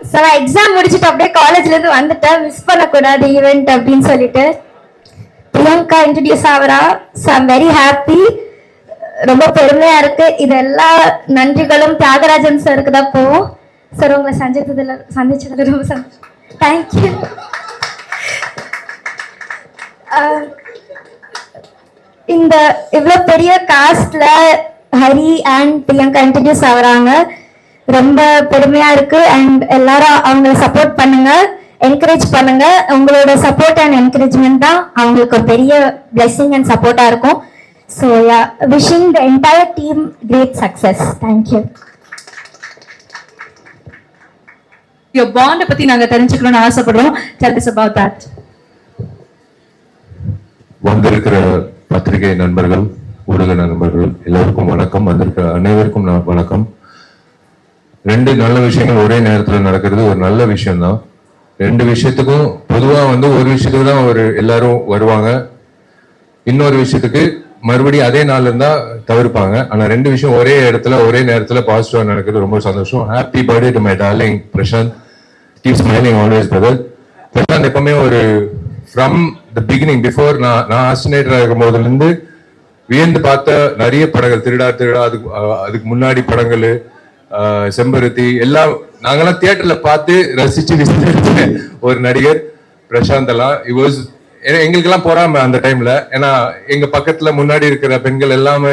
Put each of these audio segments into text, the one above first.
So நான் exam முடிச்சுட்டு அப்படியே காலேஜ்லேருந்து வந்துட்டேன், மிஸ் பண்ணக்கூடாது ஈவெண்ட் அப்படின்னு சொல்லிட்டு. பிரியங்கா இன்ட்ரடியூஸ் ஆகிறா. ஸோ ஐம் வெரி ஹாப்பி, ரொம்ப பெருமையா இருக்கு. இது எல்லா நன்றிகளும் தியாகராஜன் சாருக்கு தான் போவோம். சார் உங்களை சந்திச்சதுல ரொம்ப சந்தோஷம். தேங்க்யூ. இந்த இவ்வளோ பெரிய காஸ்ட்ல ஹரி அண்ட் பிரியங்கா இன்ட்ரடியூஸ் ஆகுறாங்க, ரொம்ப பெருமையா இருக்கு. அண்ட் எல்லாரும் அவங்களை சப்போர்ட் பண்ணுங்க, என்கரேஜ் பண்ணுங்க. உங்களோட சப்போர்ட் அண்ட் என்கரேஜ்மெண்ட் தான் அவங்களுக்கு ஒரு பெரிய பிளெஸிங் அண்ட் சப்போர்ட்டா இருக்கும். So wishing the entire team great success. Thank you. பாண்டை பத்தி நாங்க தெரிஞ்சுக்கணும்னு ஆசைப்படுறோம். Tell us about that. வந்திருக்கிற பத்திரிகை நண்பர்கள், ஊடக நண்பர்கள் எல்லோருக்கும் வணக்கம். வந்திருக்கிற அனைவருக்கும் வணக்கம். ரெண்டு நல்ல விஷயங்கள் ஒரே நேரத்தில் நடக்கிறது ஒரு நல்ல விஷயம்தான். ரெண்டு விஷயத்துக்கும் பொதுவா ஒரு விஷயத்துக்கு தான் எல்லாரும் வருவாங்க, இன்னொரு விஷயத்துக்கு மறுபடியும் அதே நாள் இருந்தா தவிர்ப்பாங்க. ஆனா ரெண்டு விஷயம் ஒரே இடத்துல ஒரே நேரத்துல பாசிட்டிவா நடக்கிறது ரொம்ப சந்தோஷம். Happy birthday to my darling Prashanth. Keep smiling always brother. Prashanth எப்பவுமே ஃப்ரம் த பிகினிங், பிஃபோர் நான் ஆஸ்டினேட்டரா இருக்கும் போதுல இருந்து வியந்து பார்த்த நிறைய படங்கள், திருடா அதுக்கு முன்னாடி படங்கள், செம்பருத்தி எல்லாம் நாங்கெல்லாம் தியேட்டர்ல பார்த்து ரசிச்சு விசித்த ஒரு நடிகர் பிரசாந்த் எல்லாம். எங்களுக்கெல்லாம் போறாம அந்த டைம்ல, ஏன்னா எங்க பக்கத்துல முன்னாடி இருக்கிற பெண்கள் எல்லாமே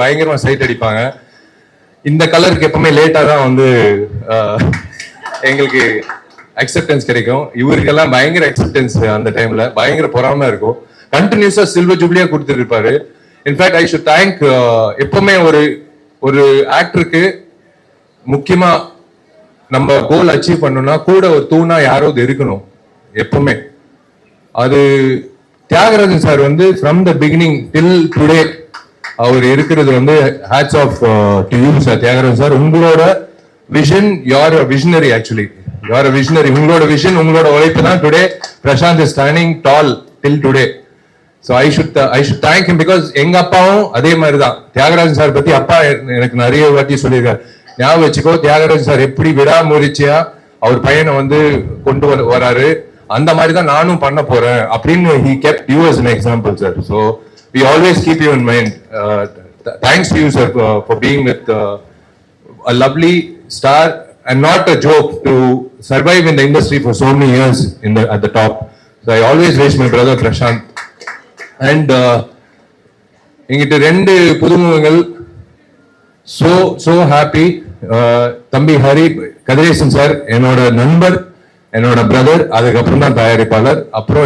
பயங்கரமா சைட் அடிப்பாங்க. இந்த கலருக்கு எப்பவுமே லேட்டா தான் எங்களுக்கு அக்செப்டன்ஸ் கிடைக்கும். இவருக்கெல்லாம் பயங்கர அக்செப்டன்ஸ் அந்த டைம்ல, பயங்கர பொறாம இருக்கும். கண்டினியூஸா சில்வர் ஜூப்ளியா கொடுத்துட்டு இருப்பாரு. இன்ஃபேக்ட் ஐ ஷுட் தேங்க், எப்பவுமே ஒரு ஆக்டருக்கு முக்கியமா நம்ம கோல் அச்சீவ் பண்ணணும்னா கூட ஒரு தூணா யாராவது இருக்கணும் எப்பவுமே. அது Thiagarajan sir from the beginning till today அவர் இருக்கிறது hats off to you sir. Thiagarajan sir, உங்களோட vision, you are a visionary actually. You are a visionary. உங்களோட விஷன், உங்களோட உழைப்பு தான் today Prashanth is standing tall till today. So I should thank him because எங்க அப்பாவும் அதே மாதிரி தான். தியாகராஜன் சார் பத்தி அப்பா எனக்கு நிறைய வாட்டி சொல்லியிருக்காரு. ஞாபகம் வச்சுக்கோ, தியாகராஜன் சார் எப்படி விடாமுயற்சியா அவர் பையனை கொண்டு வராரு, அந்த மாதிரி தான் நானும் பண்ண போறேன் அப்படின்னு he kept you as an example sir. So we always keep you in mind. Thanks to you sir for being with a lovely star and not a joke to survive in the industry for so many years at the top. So I always wish my brother Prashant and எங்கிட்ட ரெண்டு புதுமுகங்கள், so happy. தம்பி Hari Kathiresan sir என்னோட நண்பர், என்னோட brother, அதுக்கப்புறம் தான் தயாரிப்பாளர். அப்புறம்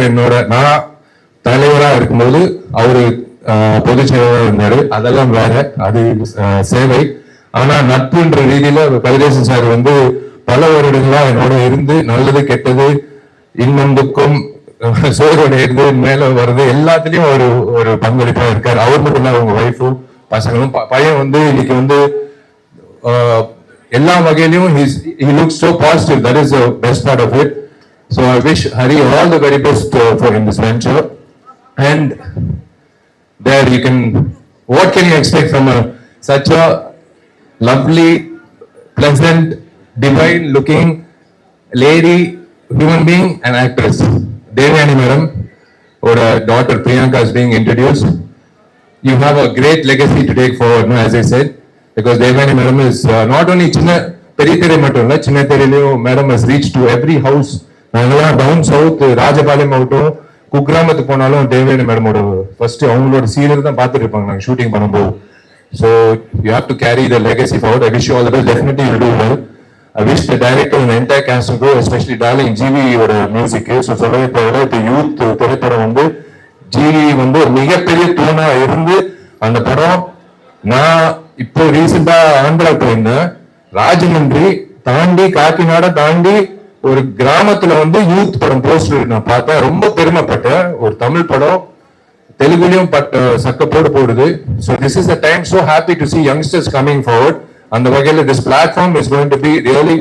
நான் தலைவரா இருக்கும்போது அவரு பொதுச் செயலாளர் இருந்தாரு. அதெல்லாம் வேற, அது சேவை. ஆனா நட்புன்ற ரீதியில கதிரேசன் சார் பல வருடங்களா என்னோட இருந்து நல்லது கெட்டது இன்பம் துக்கம் சோர்வடையிறது மேல வருது எல்லாத்துலயும் ஒரு பங்களிப்பா இருக்காரு. அவர் மட்டும் இல்ல, அவங்க ஒய்ஃபும் பசங்களும். பையன் இன்னைக்கு எல்லா வகையிலும் he looks so positive. That is the best part of it. So I wish Hari all the very best for in this venture. And there you can, what can you expect from such a lovely, pleasant, divine looking lady, human being and actress. Devayani madam, or daughter Priyanka is being introduced. You have a great legacy to take forward, no, as I said, because Devayani madam is not only chinna perithare mattum illa, chinna theriyum madam has reached to every house. Nangala down south Rajapalayam avuttum குக்கிராமத்துக்கு போனாலும் Devayani madam first அவங்களோட serial தான் பார்த்துட்டு இருப்பாங்க நாங்கள் shooting பண்ணும்போது. So you have to carry the legacy forward. I wish you all the best. Definitely you do well. I wish the director and entire cast and crew, especially darling ஜிவியோட music. So சொல்லவே தேவை, இப்போ youth திரைப்படம் GV ஒரு மிகப்பெரிய தூணா இருந்து அந்த படம். நான் இப்போ ரீசெண்டா ஆந்திரா போயிருந்தேன். ராஜமன்றி தாண்டி காக்கிநாடா தாண்டி ஒரு கிராமத்துல யூத் படம் போஸ்டர் நான் பார்த்தேன். ரொம்ப பெருமைப்பட்டேன். ஒரு தமிழ் படம் தெலுங்குலயும் சக்கப்போடு போடுது. So this is the time. So happy to C youngsters coming forward. அந்த வகையில் this platform is going to be really.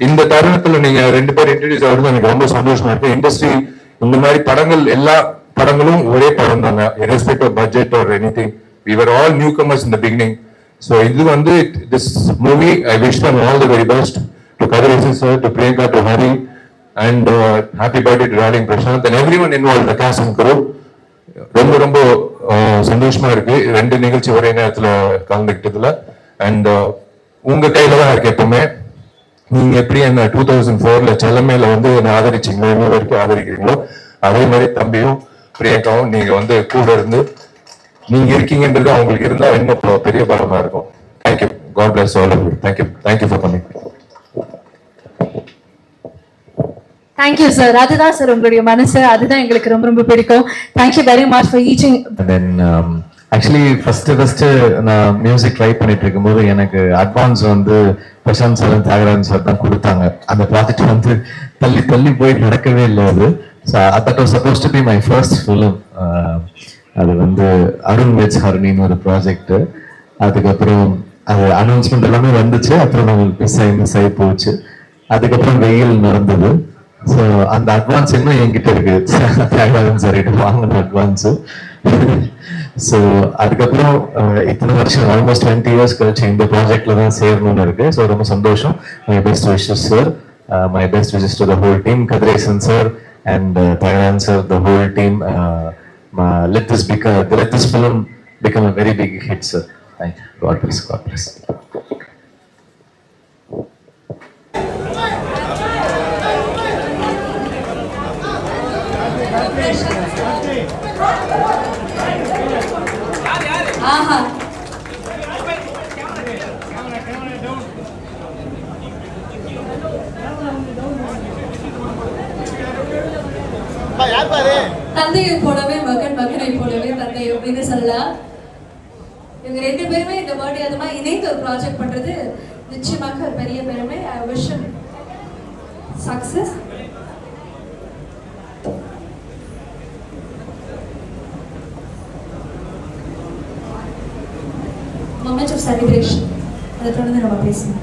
இந்த தருணத்துல நீங்க ரெண்டு பேர் இன்ட்ரடியூஸ் ஆகுறது எனக்கு ரொம்ப சந்தோஷமா இருக்கு. இண்டஸ்ட்ரி இந்த மாதிரி படங்கள், எல்லா படங்களும் ஒரே படம் தாங்க, irrespective of budget or anything. We were all newcomers in the beginning. So இது this movie, I wish them all the very best. to Kadarasan sir, to Priyanka, to Hari, and happy birthday to Darling Prashant and everyone involved, the cast and crew. ரொம்ப ரொம்ப சந்தோஷமா இருக்கு ரெண்டு நிகழ்ச்சி ஒரே நேரத்துல கலந்துக்கிட்டதுல. And உங்க கையில தான் இருக்கு எப்பவுமே. நீங்க எப்படி என்ன 2004 செல்லமேல வந்து என்ன ஆதரிச்சீங்களோ இன்னும் வரைக்கும் ஆதரிக்கிறீங்களோ அதே மாதிரி தம்பியும் பிரியங்காவும் நீங்க வந்து கூட இருந்து நீங்க இருக்கீங்கன்றது அவங்களுக்கு இருந்தா இன்னும் பெரிய பலமா இருக்கும். Thank you. God bless all of you. Thank you for coming. Thank you sir. அதுதான் சார் உங்களுடைய மனசு, அதுதான் எங்களுக்கு ரொம்ப ரொம்ப பிடிக்கும். Thank you very much for teaching. Then actually first நான் மியூசிக் ட்ரை பண்ணிட்டு இருக்கும்போது எனக்கு அட்வான்ஸ் வந்து பிரசாந்த் சார் தியாகராஜன் சார் தான் கொடுத்தாங்க. அந்த ப்ராஜெக்ட் வந்து தள்ளி தள்ளி போய் நடக்கவே இல்லை. அது that was suppose to be my first film. அது வந்து அருண் வெஜ் ஹரணின்னு ஒரு ப்ராஜெக்ட். அதுக்கப்புறம் அது அனௌன்ஸ்மெண்ட் எல்லாமே வந்துச்சு. அப்புறம் நம்மளுக்கு மிஸ் ஆகி போச்சு. அதுக்கப்புறம் வெயில் நடந்தது. ஸோ அந்த அட்வான்ஸ் இன்னும் என்கிட்ட இருக்கு. தியாகராஜன் சார் கிட்ட வாங்கின அட்வான்ஸு. ஸோ அதுக்கப்புறம் இத்தனை வருஷம் ஆல்மோஸ்ட் 20 years கழிச்சு இந்த ப்ராஜெக்ட்ல தான் சேரணும்னு இருக்கு. ஸோ ரொம்ப சந்தோஷம். My best wishes sir. My best wishes to the whole team. Kathiresan sir and Thiyagarajan sir, the whole team. Let this film become a very big hit, sir. Thank you. God bless. God bless. ஆஹா, தந்தையை போலவே மகன், மகனை போலவே தந்தை அப்படின்னு சொல்லலாம். இவங்க ரெண்டு பேருமே இந்த பர்த்டே அதுமா இணைந்து ஒரு ப்ராஜெக்ட் பண்றது நிச்சயமாக ஒரு பெரிய பெருமை. I wish him success. moment of celebration. அதை தொடர்ந்து நம்ம பேசணும்.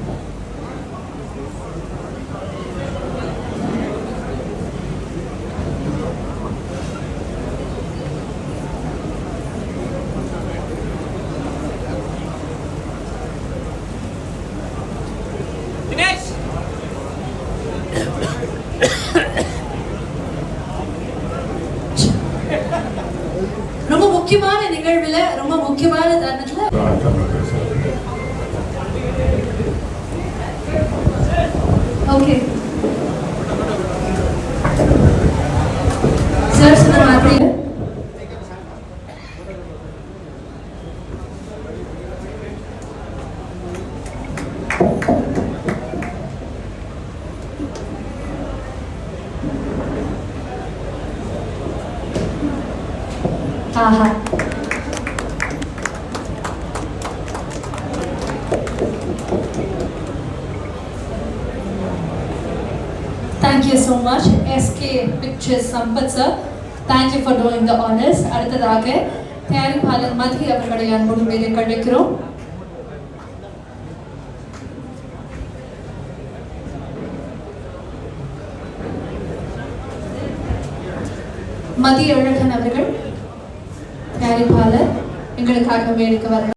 ரொம்ப முக்கியமான நிகழ்வுல, ரொம்ப முக்கியமான தருணத்துல ஓகே சார் சொன்ன மாதிரி ஆஹா, thank you so much SK Pictures Sampath sir, thank you for doing the honors. அடுத்ததாக தயாரிப்பாளர் மதி அவர்களை அன்போடு மேலே கழிக்கிறோம். மதி அழகன் அவர்கள் தயாரிப்பாளர் எங்களுக்காக மேடைக்கு வர